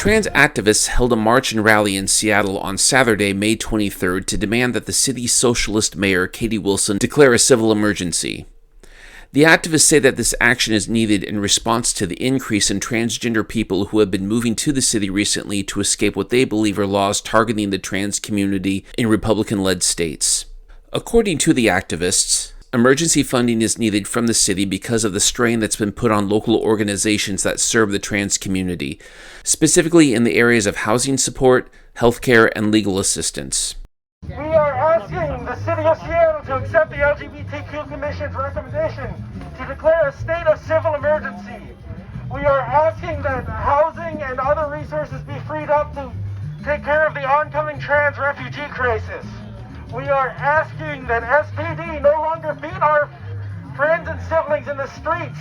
Trans activists held a march and rally in Seattle on Saturday, May 23rd, to demand that the city's socialist mayor, Katie Wilson, declare a civil emergency. The activists say that this action is needed in response to the increase in transgender people who have been moving to the city recently to escape what they believe are laws targeting the trans community in Republican-led states. According to the activists, emergency funding is needed from the city because of the strain that's been put on local organizations that serve the trans community, specifically in the areas of housing support, healthcare, and legal assistance. We are asking the City of Seattle to accept the LGBTQ Commission's recommendation to declare a state of civil emergency. We are asking that housing and other resources be freed up to take care of the oncoming trans refugee crisis. We are asking that SPD no longer beat our friends and siblings in the streets.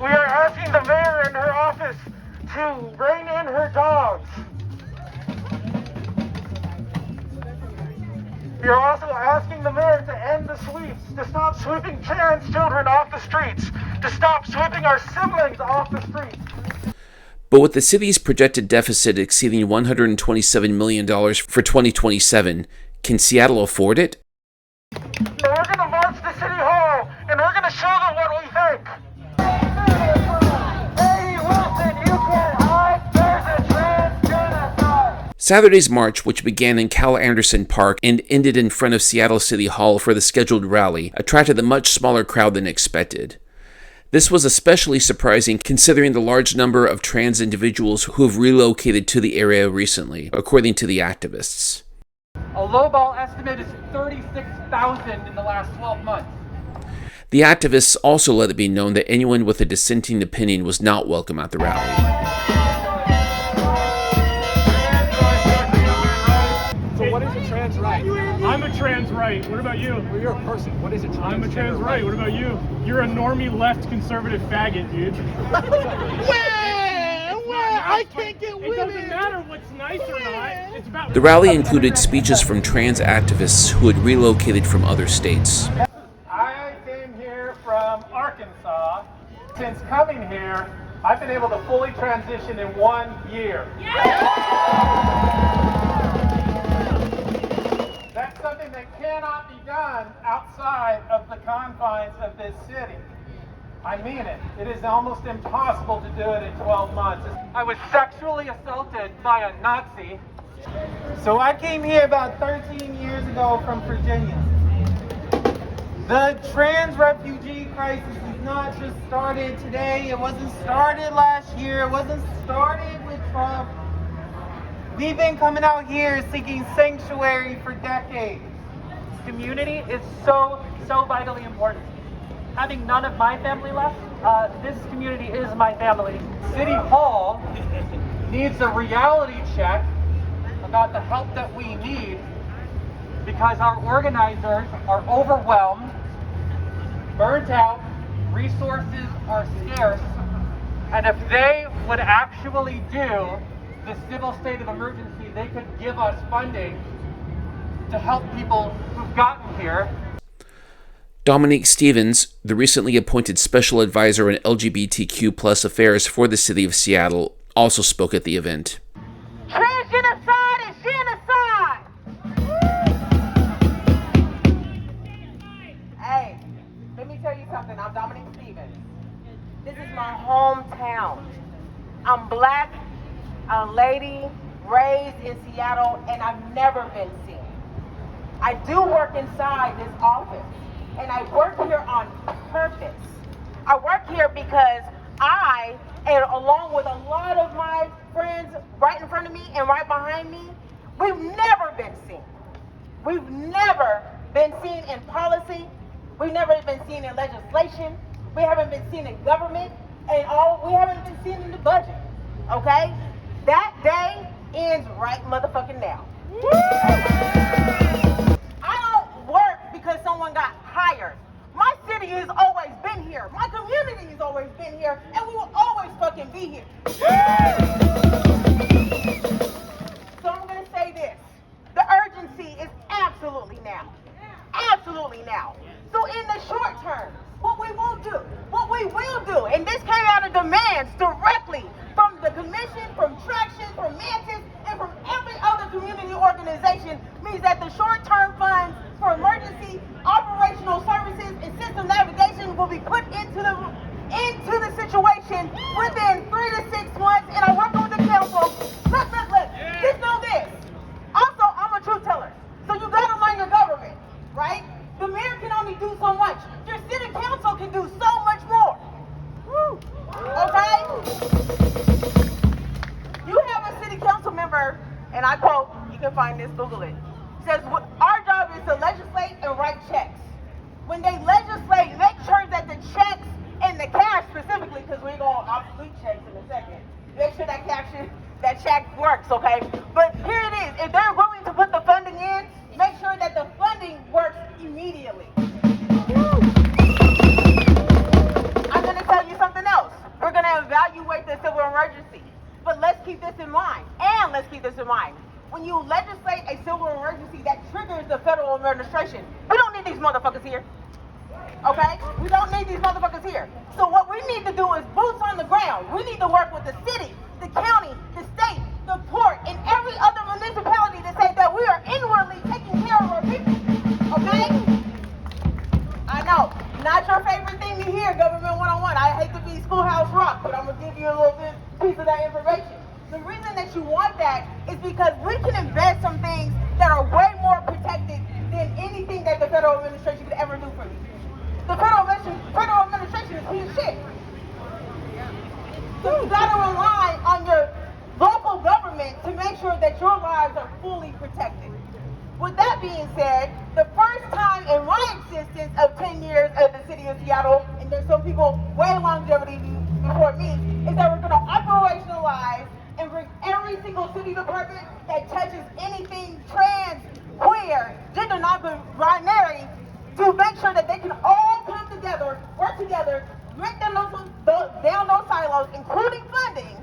We are asking the mayor and her office to rein in her dogs. We are also asking the mayor to end the sweeps, to stop sweeping trans children off the streets, to stop sweeping our siblings off the streets. But with the city's projected deficit exceeding $127 million for 2027, can Seattle afford it? We're going to march to City Hall, and we're going to show them what we think. Hey, Wilson, you can't hide. There's a trans genocide. Saturday's march, which began in Cal Anderson Park and ended in front of Seattle City Hall for the scheduled rally, attracted a much smaller crowd than expected. This was especially surprising considering the large number of trans individuals who have relocated to the area recently, according to the activists. A lowball estimate is 36,000 in the last 12 months. The activists also let it be known that anyone with a dissenting opinion was not welcome at the rally. So what is a trans right? I'm a trans right. What about you? Well, you're a person. What is a trans? I'm a trans right. What about you? You're a normie left conservative faggot, dude. I can't get with it. It doesn't matter what's nice or not. It's about The rally included speeches from trans activists who had relocated from other states. I came here from Arkansas. Since coming here, I've been able to fully transition in 1 year. That's something that cannot be done outside of the confines of this city. I mean it. It is almost impossible to do it in 12 months. I was sexually assaulted by a Nazi. So I came here about 13 years ago from Virginia. The trans refugee crisis is not just started today. It wasn't started last year. It wasn't started with Trump. We've been coming out here seeking sanctuary for decades. Community is so vitally important. Having none of my family left, this community is my family. City Hall needs a reality check about the help that we need because our organizers are overwhelmed, burnt out, resources are scarce, and if they would actually do the civil state of emergency, they could give us funding to help people who've gotten here. Dominique Stevens, the recently appointed special advisor on LGBTQ+ affairs for the city of Seattle, also spoke at the event. Trans genocide is genocide! Hey, let me tell you something. I'm Dominique Stevens. This is my hometown. I'm black, a lady raised in Seattle, and I've never been seen. I do work inside this office, and I work here on purpose. I work here because I, and along with a lot of my friends right in front of me and right behind me, we've never been seen. We've never been seen in policy. We've never been seen in legislation. We haven't been seen in government, and we haven't been seen in the budget, okay? That day ends right motherfucking now. I don't work because someone got hired. My city has always been here. My community has always been here, and we will always fucking be here. So I'm gonna say this. The urgency is absolutely now. Absolutely now. So in the short term, what we will do, and this came out of demands directly from the Commission for reorganization means that the short-term funds for emergency operational services and system navigation will be put into the situation within 3 to 6 months, and I'm working with the council. Look, just know this. Also, I'm a truth teller, so you gotta mind your government, right? The mayor can only do so much. Your city council can do so much more. Woo. Okay? You have a city council member, and I quote, you can find this, Google it, says, our job is to legislate and write checks. When they legislate, make sure that the checks and the cash specifically, because we're going to obsolete checks in a second, make sure that check works, okay? But here it is. If they're willing to put the funding in, make sure that the funding works immediately. I'm going to tell you something else. We're going to evaluate the civil emergency. But let's keep this in mind. When you legislate a civil emergency, that triggers the federal administration. We don't need these motherfuckers here. Okay? We don't need these motherfuckers here. So what we need to do is boots on the ground. We need to work with the city, the county, the state, the port, and every other municipality to say that we are inwardly taking care of our people. Okay? I know. Not your favorite thing to hear, Government 101. I hate to be Schoolhouse Rock, but I'm going to give you a little bit piece of that information. The reason that you want that is because we can invest some things that are way more protected than anything that the federal administration could ever do for you. The federal administration is huge shit. So you gotta rely on your local government to make sure that your lives are fully protected. With that being said, the first time in my existence of 10 years of the city of Seattle, and there's some people way longevity before me, is that we're gonna operationalize and bring every single city department that touches anything trans, queer, gender non-binary to make sure that they can all come together, work together, break down those silos, including funding,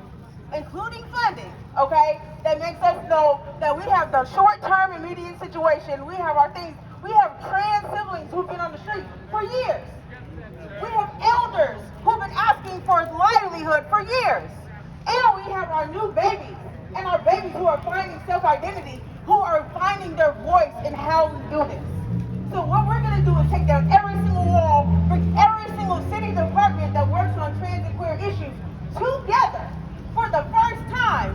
okay? That makes us know that we have the short-term immediate situation, we have our things, we have trans siblings who've been on the street for years. We have elders who've been asking for livelihood for years. And we have our new babies, and our babies who are finding self-identity, who are finding their voice in how we do this. So what we're going to do is take down every single wall, bring every single city department that works on trans and queer issues together for the first time,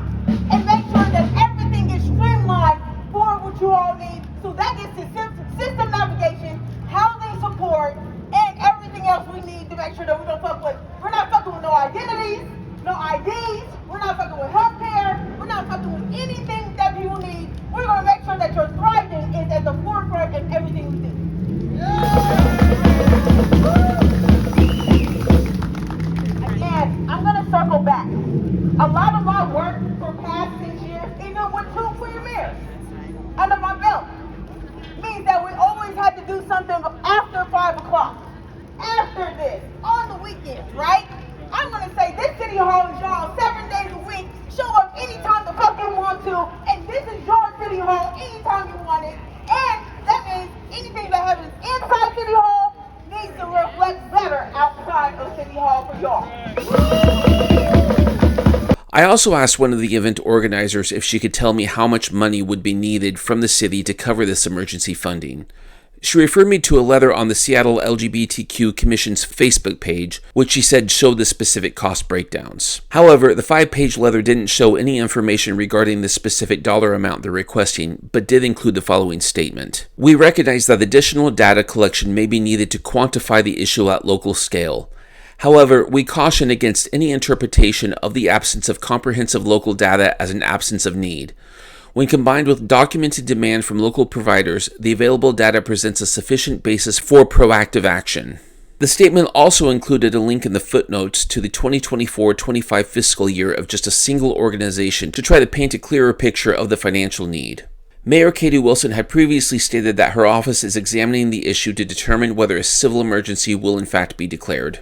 and make sure that everything is streamlined for what you all need. So that gets to system navigation, housing support, and everything else we need to make sure that we don't fuck with. We're not fucking with no identities, no IDs, we're not fucking with healthcare, we're not fucking with anything that people need. We're going to make sure that your thriving is at the forefront of everything we do. Again, I'm going to circle back. A lot of my work for past 6 years, even with 2 queer mayors under my belt, means that we always had to do something after 5 o'clock. After this, on the weekends, right? I'm going to say this city hall is y'all 7 days a week. Show up anytime the fuck you want to. And this is your city hall anytime you want it. And that means anything that happens inside city hall needs to reflect better outside of city hall for y'all. I also asked one of the event organizers if she could tell me how much money would be needed from the city to cover this emergency funding. She referred me to a letter on the Seattle LGBTQ Commission's Facebook page, which she said showed the specific cost breakdowns. However, the 5-page letter didn't show any information regarding the specific dollar amount they're requesting, but did include the following statement. We recognize that additional data collection may be needed to quantify the issue at local scale. However, we caution against any interpretation of the absence of comprehensive local data as an absence of need. When combined with documented demand from local providers, the available data presents a sufficient basis for proactive action. The statement also included a link in the footnotes to the 2024-25 fiscal year of just a single organization to try to paint a clearer picture of the financial need. Mayor Katie Wilson had previously stated that her office is examining the issue to determine whether a civil emergency will in fact be declared.